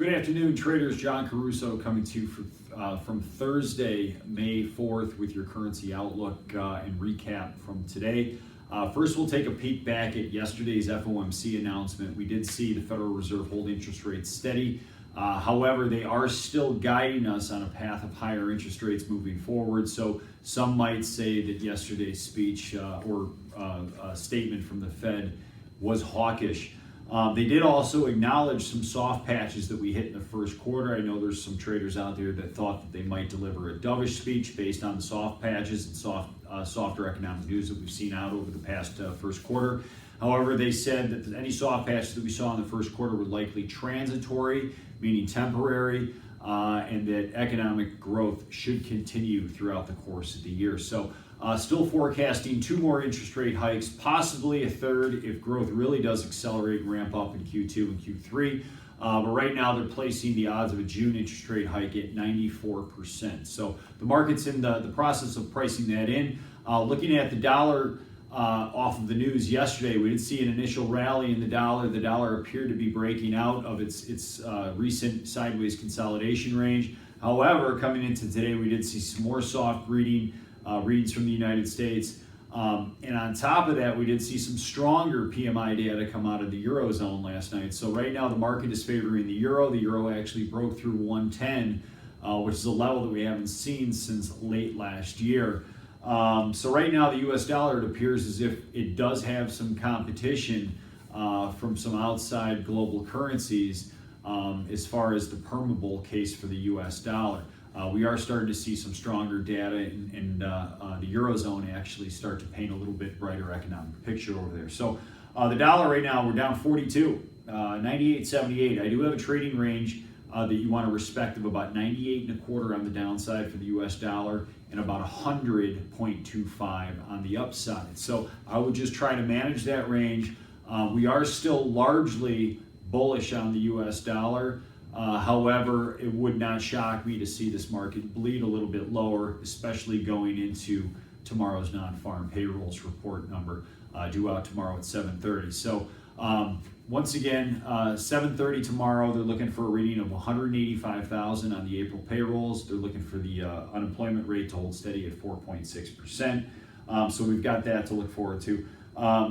Good afternoon, traders. John Caruso coming to you from Thursday, May 4th with your currency outlook and recap from today. First, we'll take a peek back at yesterday's FOMC announcement. We did see the Federal Reserve hold interest rates steady. However, they are still guiding us on a path of higher interest rates moving forward. So some might say that yesterday's speech or statement from the Fed was hawkish. They did also acknowledge some soft patches that we hit in the first quarter. I know there's some traders out there that thought that they might deliver a dovish speech based on the soft patches and softer economic news that we've seen out over the past first quarter. However, they said that any soft patches that we saw in the first quarter were likely transitory, meaning temporary, and that economic growth should continue throughout the course of the year. So still forecasting 2 more interest rate hikes, possibly a third if growth really does accelerate and ramp up in Q2 and Q3. But right now they're placing the odds of a June interest rate hike at 94%. So the market's in the process of pricing that in. Looking at the dollar off of the news yesterday, we did see an initial rally in the dollar. The dollar appeared to be breaking out of its recent sideways consolidation range. However, coming into today, we did see some more soft readings from the United States. And on top of that, we did see some stronger PMI data come out of the Eurozone last night. So right now the market is favoring the Euro. The Euro actually broke through 110, which is a level that we haven't seen since late last year. So right now the US dollar, it appears as if it does have some competition from some outside global currencies as far as the permeable case for the US dollar. We are starting to see some stronger data, and the Eurozone actually start to paint a little bit brighter economic picture over there. So the dollar right now, we're down 42, 98.78. I do have a trading range that you want to respect of about 98.25 on the downside for the US dollar and about 100.25 on the upside. So I would just try to manage that range. We are still largely bullish on the US dollar. However, it would not shock me to see this market bleed a little bit lower, especially going into tomorrow's non-farm payrolls report number due out tomorrow at 7:30. So once again, 7:30 tomorrow, they're looking for a reading of 185,000 on the April payrolls. They're looking for the unemployment rate to hold steady at 4.6%. So we've got that to look forward to.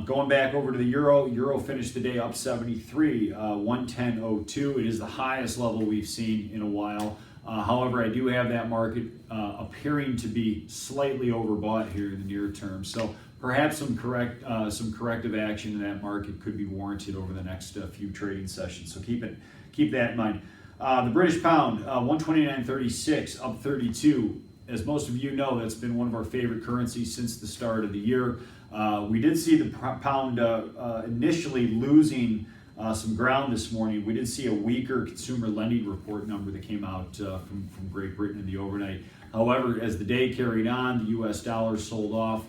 Going back over to the Euro finished the day up 73, 110.02. It is the highest level we've seen in a while. However, I do have that market appearing to be slightly overbought here in the near term. So perhaps some corrective action in that market could be warranted over the next few trading sessions. So keep that in mind. The British pound, 129.36, up 32. As most of you know, that's been one of our favorite currencies since the start of the year. We did see the pound initially losing some ground this morning. We did see a weaker consumer lending report number that came out from Great Britain in the overnight. However, as the day carried on, the US dollar sold off,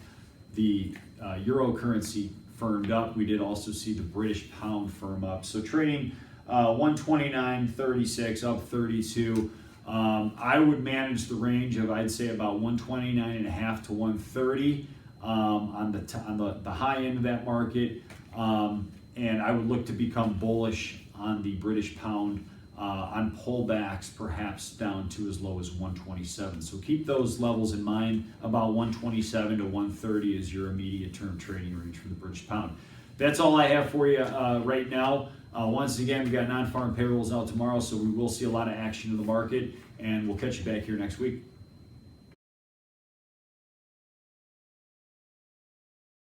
the euro currency firmed up. We did also see the British pound firm up. So trading 129.36, up 32. I would manage the range of, I'd say, about 129.5 to 130 on the high end of that market, and I would look to become bullish on the British pound on pullbacks, perhaps down to as low as 127. So keep those levels in mind. About 127 to 130 is your immediate term trading range for the British pound. That's all I have for you right now. Once again, we got non-farm payrolls out tomorrow, so we will see a lot of action in the market, and we'll catch you back here next week.